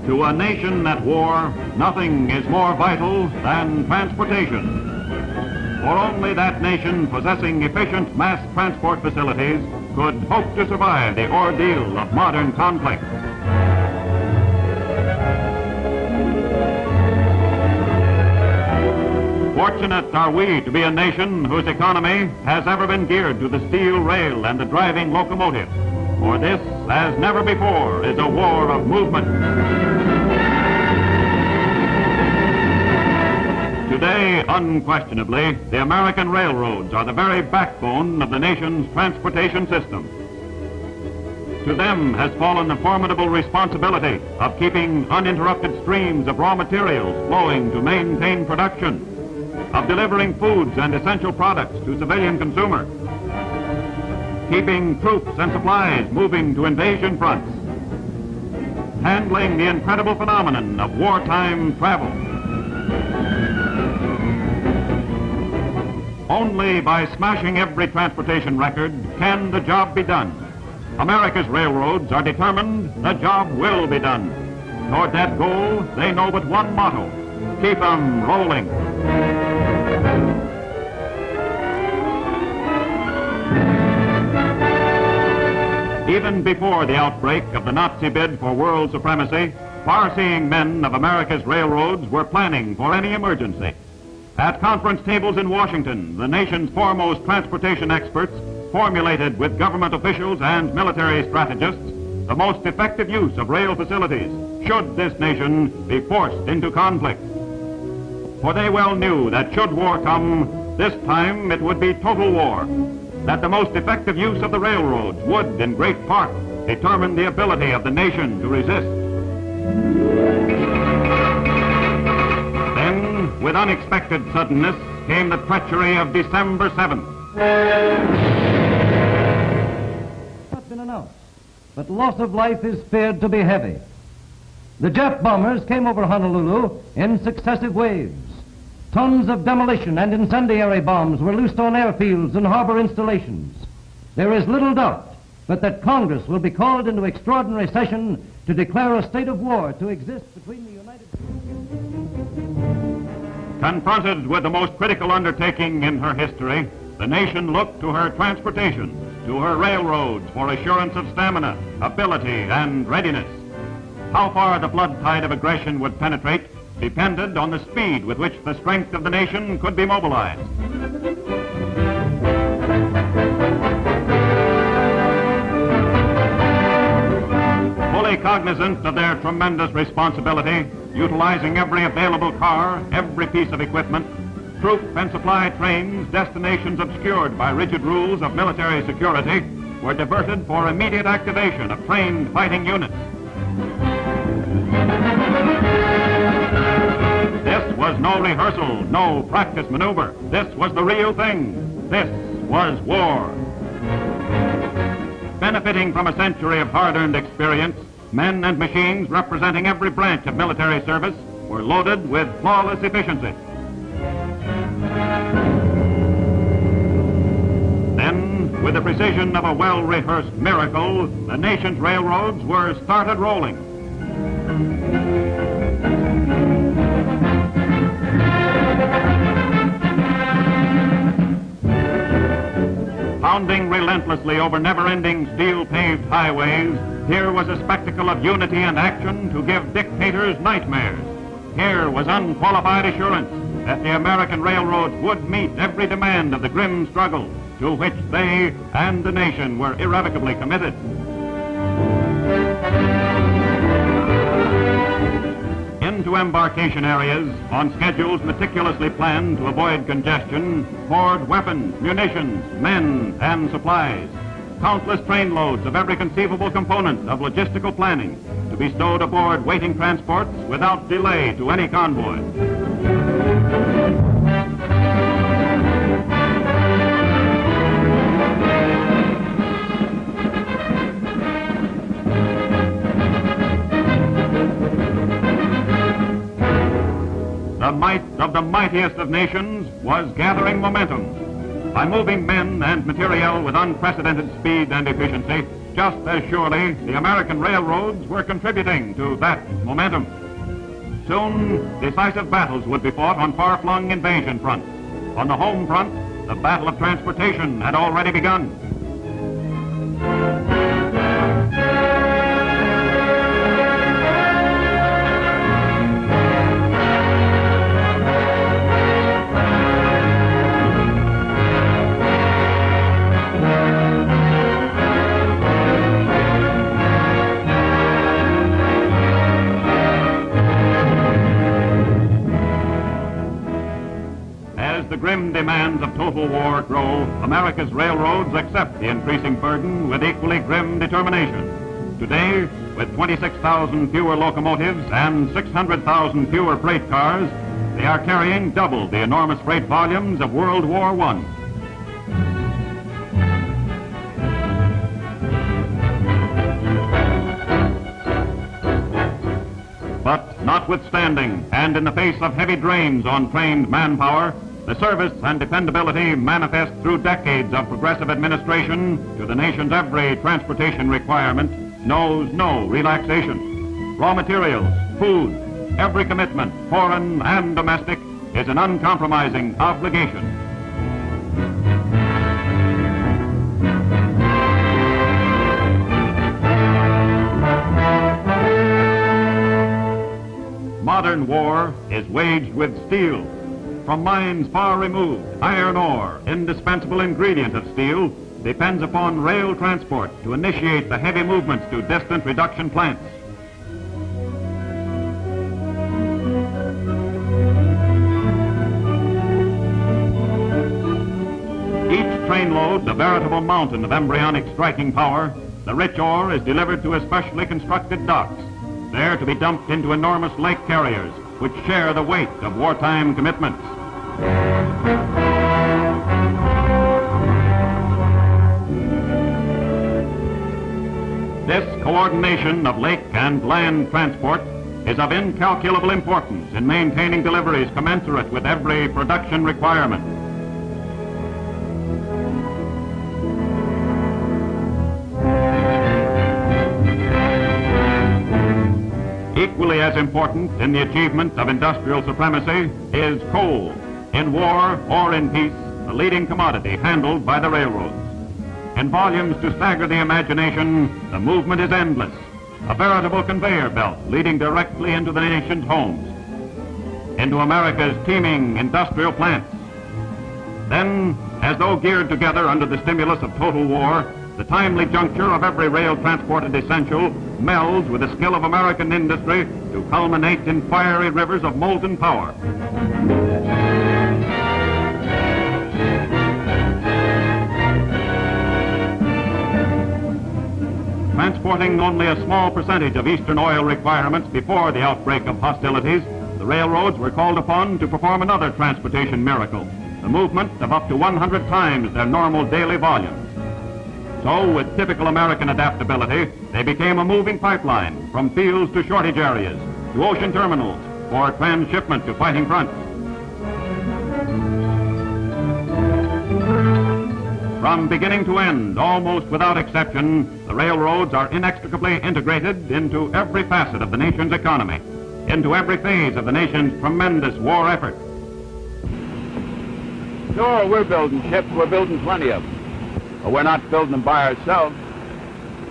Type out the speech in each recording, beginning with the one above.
To a nation at war, nothing is more vital than transportation. For only that nation possessing efficient mass transport facilities could hope to survive the ordeal of modern conflict. Fortunate are we to be a nation whose economy has ever been geared to the steel rail and the driving locomotive. For this, as never before, is a war of movement. Today, unquestionably, the American railroads are the very backbone of the nation's transportation system. To them has fallen the formidable responsibility of keeping uninterrupted streams of raw materials flowing to maintain production, of delivering foods and essential products to civilian consumers, keeping troops and supplies moving to invasion fronts, handling the incredible phenomenon of wartime travel. Only by smashing every transportation record can the job be done. America's railroads are determined the job will be done. Toward that goal, they know but one motto: keep 'em rolling. Even before the outbreak of the Nazi bid for world supremacy, far-seeing men of America's railroads were planning for any emergency. At conference tables in Washington, the nation's foremost transportation experts formulated with government officials and military strategists the most effective use of rail facilities should this nation be forced into conflict. For they well knew that should war come, this time it would be total war, that the most effective use of the railroads would, in great part, determine the ability of the nation to resist. Then, with unexpected suddenness, came the treachery of December 7th. It's been announced, but loss of life is feared to be heavy. The Jet bombers came over Honolulu in successive waves. Tons of demolition and incendiary bombs were loosed on airfields and harbor installations. There is little doubt but that Congress will be called into extraordinary session to declare a state of war to exist between the United States. Confronted with the most critical undertaking in her history, the nation looked to her transportation, to her railroads for assurance of stamina, ability, and readiness. How far the flood tide of aggression would penetrate depended on the speed with which the strength of the nation could be mobilized. Fully cognizant of their tremendous responsibility, utilizing every available car, every piece of equipment, troop and supply trains, destinations obscured by rigid rules of military security, were diverted for immediate activation of trained fighting units. This was no rehearsal, no practice maneuver. This was the real thing. This was war. Benefiting from a century of hard-earned experience, men and machines representing every branch of military service were loaded with flawless efficiency. Then, with the precision of a well-rehearsed miracle, the nation's railroads were started rolling. Pounding relentlessly over never-ending steel-paved highways, here was a spectacle of unity and action to give dictators nightmares. Here was unqualified assurance that the American railroads would meet every demand of the grim struggle to which they and the nation were irrevocably committed. Into embarkation areas, on schedules meticulously planned to avoid congestion, poured weapons, munitions, men, and supplies. Countless trainloads of every conceivable component of logistical planning to be stowed aboard waiting transports without delay to any convoy. The might of the mightiest of nations was gathering momentum. By moving men and material with unprecedented speed and efficiency, just as surely, the American railroads were contributing to that momentum. Soon, decisive battles would be fought on far-flung invasion fronts. On the home front, the battle of transportation had already begun. As the grim demands of total war grow, America's railroads accept the increasing burden with equally grim determination. Today, with 26,000 fewer locomotives and 600,000 fewer freight cars, they are carrying double the enormous freight volumes of World War I. But notwithstanding, and in the face of heavy drains on trained manpower, the service and dependability manifest through decades of progressive administration to the nation's every transportation requirement knows no relaxation. Raw materials, food, every commitment, foreign and domestic, is an uncompromising obligation. Modern war is waged with steel. From mines far removed, iron ore, indispensable ingredient of steel, depends upon rail transport to initiate the heavy movements to distant reduction plants. Each trainload, a veritable mountain of embryonic striking power, the rich ore is delivered to especially constructed docks, there to be dumped into enormous lake carriers, which share the weight of wartime commitments. This coordination of lake and land transport is of incalculable importance in maintaining deliveries commensurate with every production requirement. Equally as important in the achievement of industrial supremacy is coal. In war or in peace, the leading commodity handled by the railroads. In volumes to stagger the imagination, the movement is endless, a veritable conveyor belt leading directly into the nation's homes, into America's teeming industrial plants. Then, as though geared together under the stimulus of total war, the timely juncture of every rail transported essential melds with the skill of American industry to culminate in fiery rivers of molten power. Transporting only a small percentage of Eastern oil requirements before the outbreak of hostilities, the railroads were called upon to perform another transportation miracle, the movement of up to 100 times their normal daily volumes. So, with typical American adaptability, they became a moving pipeline from fields to shortage areas, to ocean terminals, for transshipment to fighting fronts. From beginning to end, almost without exception, the railroads are inextricably integrated into every facet of the nation's economy, into every phase of the nation's tremendous war effort. Sure, we're building ships. We're building plenty of them. But we're not building them by ourselves.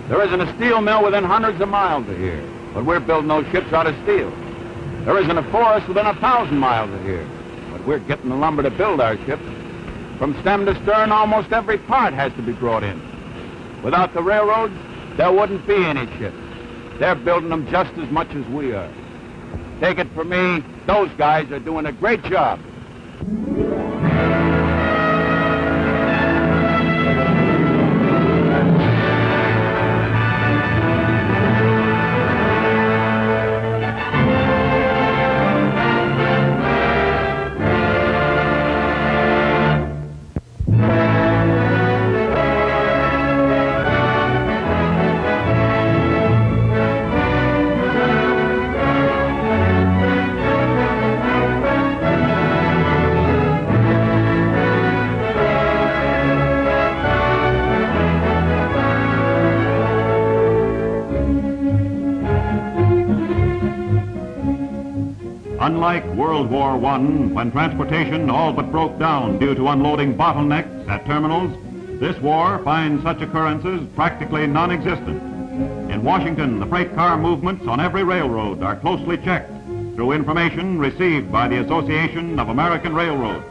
There isn't a steel mill within hundreds of miles of here, but we're building those ships out of steel. There isn't a forest within 1,000 miles of here, but we're getting the lumber to build our ships. From stem to stern, almost every part has to be brought in. Without the railroads, there wouldn't be any ships. They're building them just as much as we are. Take it from me, those guys are doing a great job. Unlike World War I, when transportation all but broke down due to unloading bottlenecks at terminals, this war finds such occurrences practically non-existent. In Washington, the freight car movements on every railroad are closely checked through information received by the Association of American Railroads.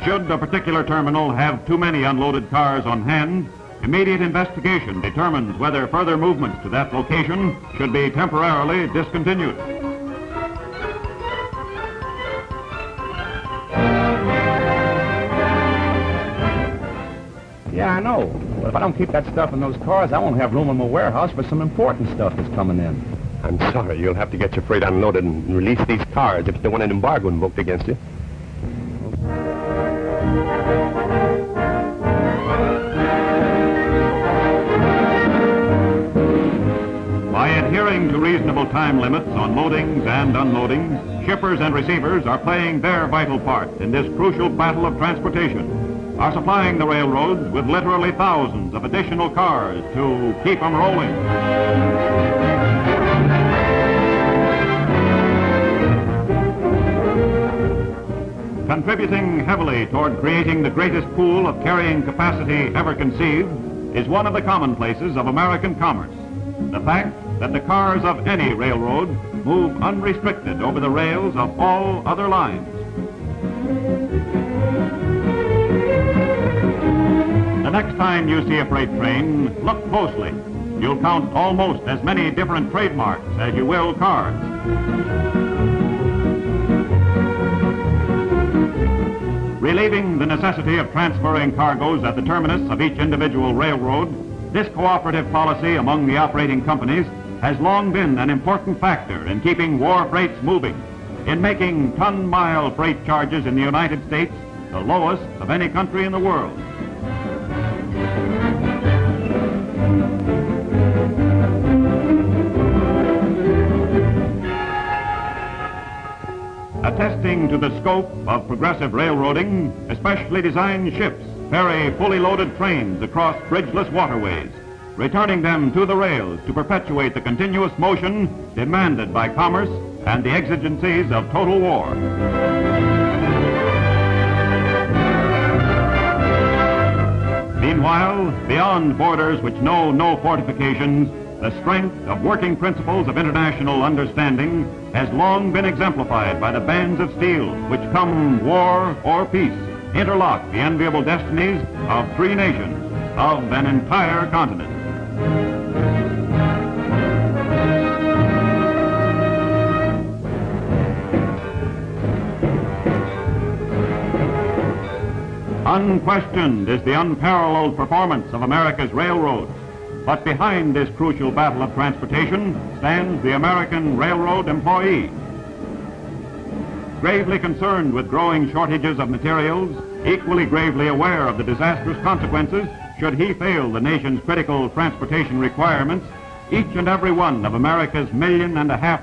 Should a particular terminal have too many unloaded cars on hand, immediate investigation determines whether further movements to that location should be temporarily discontinued. Yeah, I know. But if I don't keep that stuff in those cars, I won't have room in my warehouse for some important stuff that's coming in. I'm sorry. You'll have to get your freight unloaded and release these cars if you don't want an embargo invoked against you. By adhering to reasonable time limits on loadings and unloadings, shippers and receivers are playing their vital part in this crucial battle of transportation, are supplying the railroads with literally thousands of additional cars to keep them rolling. Contributing heavily toward creating the greatest pool of carrying capacity ever conceived is one of the commonplaces of American commerce, the fact that the cars of any railroad move unrestricted over the rails of all other lines. The next time you see a freight train, look closely. You'll count almost as many different trademarks as you will cars. Relieving the necessity of transferring cargoes at the terminus of each individual railroad, this cooperative policy among the operating companies has long been an important factor in keeping war freights moving, in making ton-mile freight charges in the United States the lowest of any country in the world. Attesting to the scope of progressive railroading, especially designed ships ferry fully loaded trains across bridgeless waterways, returning them to the rails to perpetuate the continuous motion demanded by commerce and the exigencies of total war. Meanwhile, beyond borders which know no fortifications, the strength of working principles of international understanding has long been exemplified by the bands of steel which, come war or peace, interlock the enviable destinies of three nations, of an entire continent. Unquestioned is the unparalleled performance of America's railroads. But behind this crucial battle of transportation stands the American railroad employee. Gravely concerned with growing shortages of materials, equally gravely aware of the disastrous consequences should he fail the nation's critical transportation requirements, each and every one of America's 1.5 million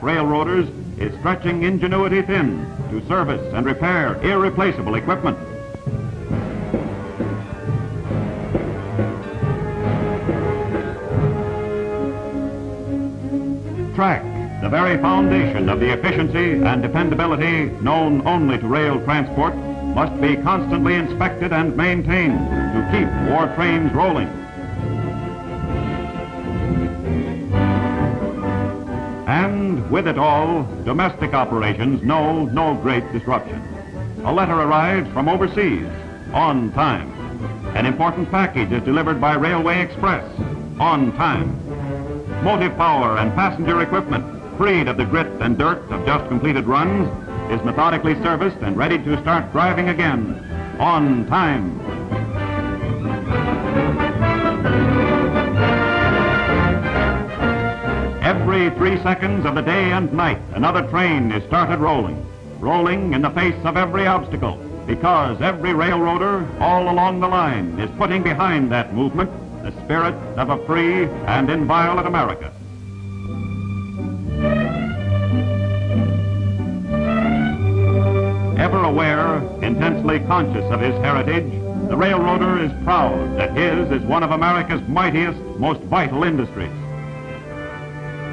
railroaders is stretching ingenuity thin to service and repair irreplaceable equipment. Track, the very foundation of the efficiency and dependability known only to rail transport, must be constantly inspected and maintained to keep war trains rolling. And with it all, domestic operations know no great disruption. A letter arrives from overseas on time. An important package is delivered by Railway Express on time. Motive power and passenger equipment, freed of the grit and dirt of just completed runs, is methodically serviced and ready to start driving again on time. Every 3 seconds of the day and night, another train is started rolling in the face of every obstacle, because every railroader all along the line is putting behind that movement the spirit of a free and inviolate America. Ever aware, intensely conscious of his heritage, the railroader is proud that his is one of America's mightiest, most vital industries.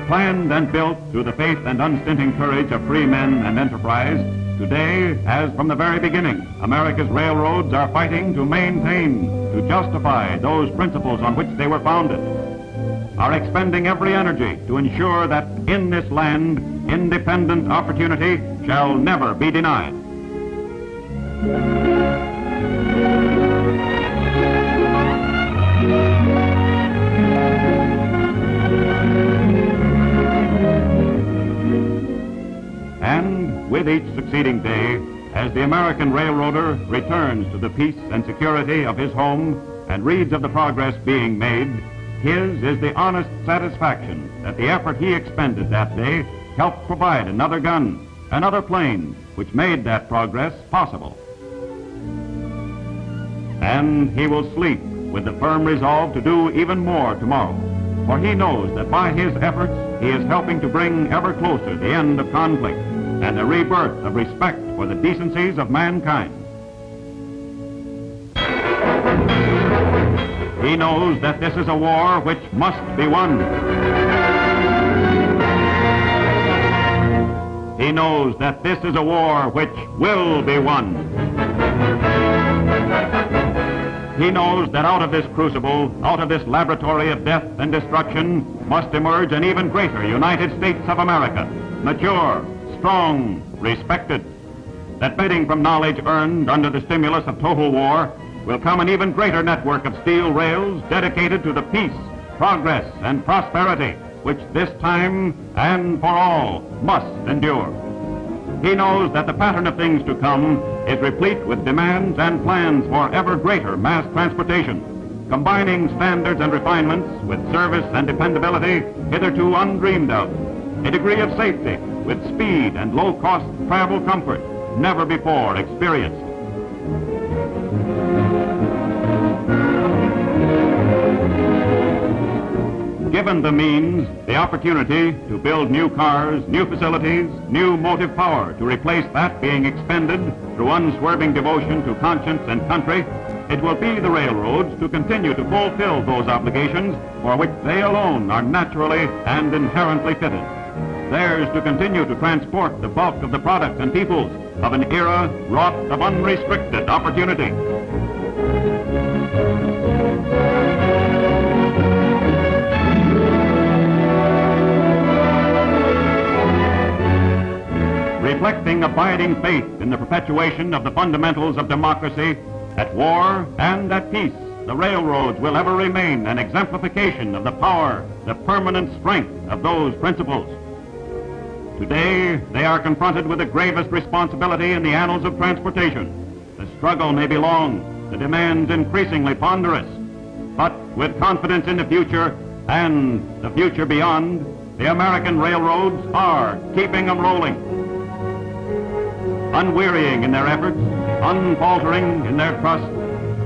planned and built through the faith and unstinting courage of free men and enterprise, today, as from the very beginning, America's railroads are fighting to maintain, to justify those principles on which they were founded, are expending every energy to ensure that in this land, independent opportunity shall never be denied. And with each succeeding day, as the American railroader returns to the peace and security of his home and reads of the progress being made, his is the honest satisfaction that the effort he expended that day helped provide another gun, another plane, which made that progress possible. And he will sleep with the firm resolve to do even more tomorrow, for he knows that by his efforts he is helping to bring ever closer the end of conflict and the rebirth of respect for the decencies of mankind. He knows that this is a war which must be won. He knows that this is a war which will be won. He knows that out of this crucible, out of this laboratory of death and destruction, must emerge an even greater United States of America, mature, strong, respected. That bidding from knowledge earned under the stimulus of total war will come an even greater network of steel rails dedicated to the peace, progress, and prosperity which this time and for all must endure. He knows that the pattern of things to come is replete with demands and plans for ever greater mass transportation, combining standards and refinements with service and dependability hitherto undreamed of, a degree of safety with speed and low-cost travel comfort never before experienced. Given the means, the opportunity to build new cars, new facilities, new motive power to replace that being expended through unswerving devotion to conscience and country, it will be the railroads to continue to fulfill those obligations for which they alone are naturally and inherently fitted. Theirs to continue to transport the bulk of the products and peoples of an era wrought of unrestricted opportunity. Reflecting abiding faith in the perpetuation of the fundamentals of democracy, at war and at peace, the railroads will ever remain an exemplification of the power, the permanent strength of those principles. Today, they are confronted with the gravest responsibility in the annals of transportation. The struggle may be long, the demands increasingly ponderous, but with confidence in the future and the future beyond, the American railroads are keeping them rolling. Unwearying in their efforts, unfaltering in their trust,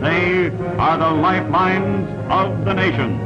they are the lifelines of the nation.